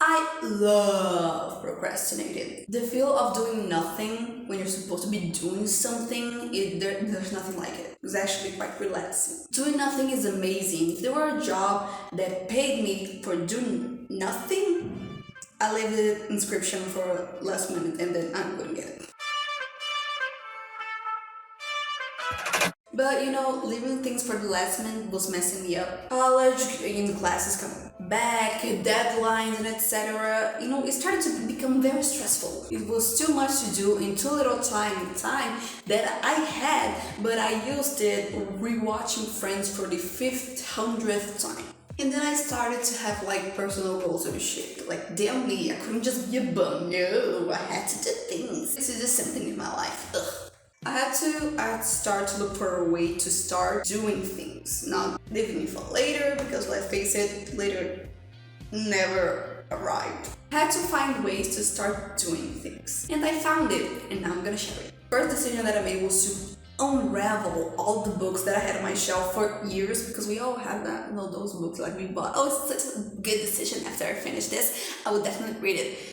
I love procrastinating. The feel of doing nothing when you're supposed to be doing something, there's nothing like it. It's actually quite relaxing. Doing nothing is amazing. If there were a job that paid me for doing nothing, I leave the inscription for last minute and then I wouldn't get it. But leaving things for the last minute was messing me up. College, classes coming back, deadlines, and etc. It started to become very stressful. It was too much to do in too little time that I had, but I used it rewatching Friends for the 500th time. And then I started to have personal goals and shit. Damn me, I couldn't just be a bum. No, I had to do things. This is just something in my life. Ugh. I had to start to look for a way to start doing things, not leaving it for later, because let's face it, later never arrived. I had to find ways to start doing things. And I found it, and now I'm gonna share it. First decision that I made was to unravel all the books that I had on my shelf for years, because we all have that, those books we bought. Oh, it's such a good decision after I finish this. I would definitely read it.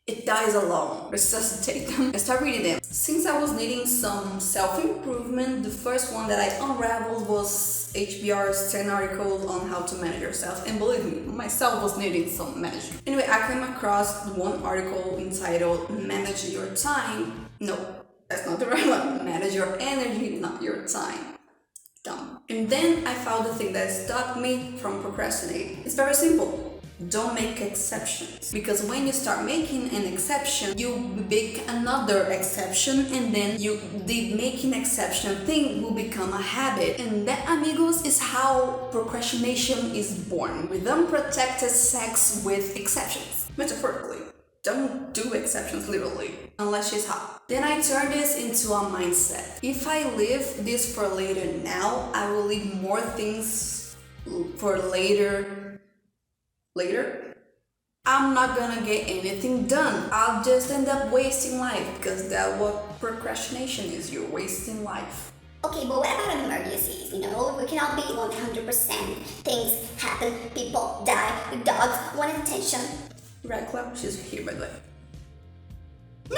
It dies alone. Resuscitate them. I start reading them. Since I was needing some self-improvement, the first one that I unraveled was HBR's 10 articles on how to manage yourself. And believe me, myself was needing some management. Anyway, I came across one article entitled Manage Your Time. No, that's not the right one. Manage your energy, not your time. Dumb. And then I found the thing that stopped me from procrastinating. It's very simple. Don't make exceptions, because when you start making an exception, you make another exception, and then the making exception thing will become a habit. And that, amigos, is how procrastination is born, with unprotected sex with exceptions. Metaphorically. Don't do exceptions literally, unless she's hot. Then I turn this into a mindset. If I leave this for later now, I will leave more things for later. I'm not gonna get anything done. I'll just end up wasting life, because that's what procrastination is. You're wasting life. Okay, but what about emergencies? We cannot be 100%. Things happen, people die, dogs want attention. Right, Cloud? She's here, by the way. No,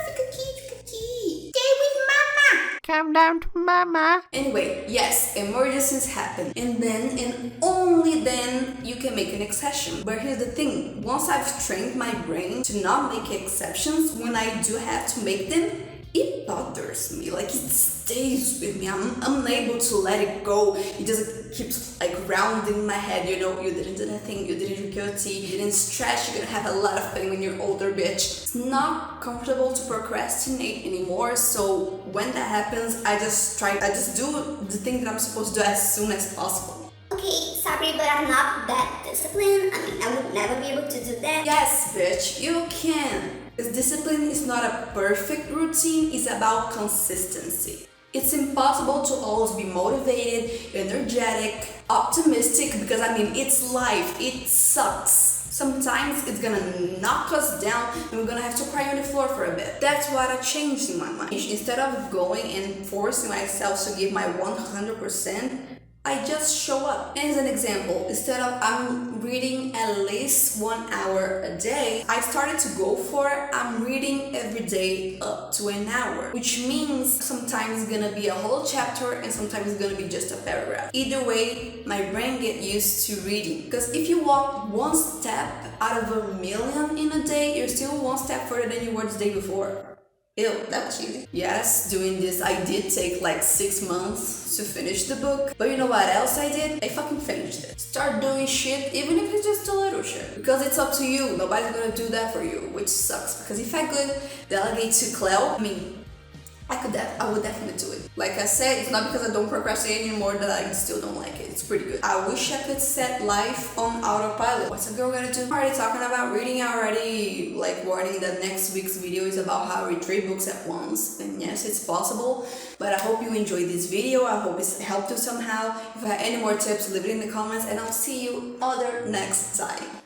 fica aqui. Stay with mama. Come down to mama. Anyway, yes, emergencies happen, and then and only then you can make an exception. But here's the thing, once I've trained my brain to not make exceptions, when I do have to make them, it bothers me. It stays with me. I'm unable to let it go. It just keeps rounding my head. You didn't do nothing, you didn't drink your tea, you didn't stretch, you're gonna have a lot of pain when you're older, bitch. It's not comfortable to procrastinate anymore, so when that happens, I just do the thing that I'm supposed to do as soon as possible. Okay, sorry, but I'm not that disciplined. I would never be able to do that. Yes, bitch, you can. Because discipline is not a perfect routine, it's about consistency. It's impossible to always be motivated, energetic, optimistic, because it's life, it sucks. Sometimes it's gonna knock us down and we're gonna have to cry on the floor for a bit. That's what I changed in my mind. Instead of going and forcing myself to give my 100%, I just show up. As an example, instead of I'm reading at least 1 hour a day, I started to go for I'm reading every day up to an hour, which means sometimes it's gonna be a whole chapter and sometimes it's gonna be just a paragraph. Either way, my brain gets used to reading, because if you walk one step out of a million in a day, you're still one step further than you were the day before. Ew, that was easy. Yes, doing this, I did take 6 months to finish the book. But you know what else I did? I fucking finished it. Start doing shit, even if it's just a little shit. Because it's up to you. Nobody's gonna do that for you, which sucks. Because if I could delegate to Cleo, I would definitely do it. Like I said, it's not because I don't procrastinate anymore that I still don't like it. It's pretty good. I wish I could set life on autopilot. What's a girl gonna do? I'm already talking about reading. I already warning that next week's video is about how I read 3 books at once. And yes, it's possible. But I hope you enjoyed this video. I hope it's helped you somehow. If you have any more tips, leave it in the comments, and I'll see you next time.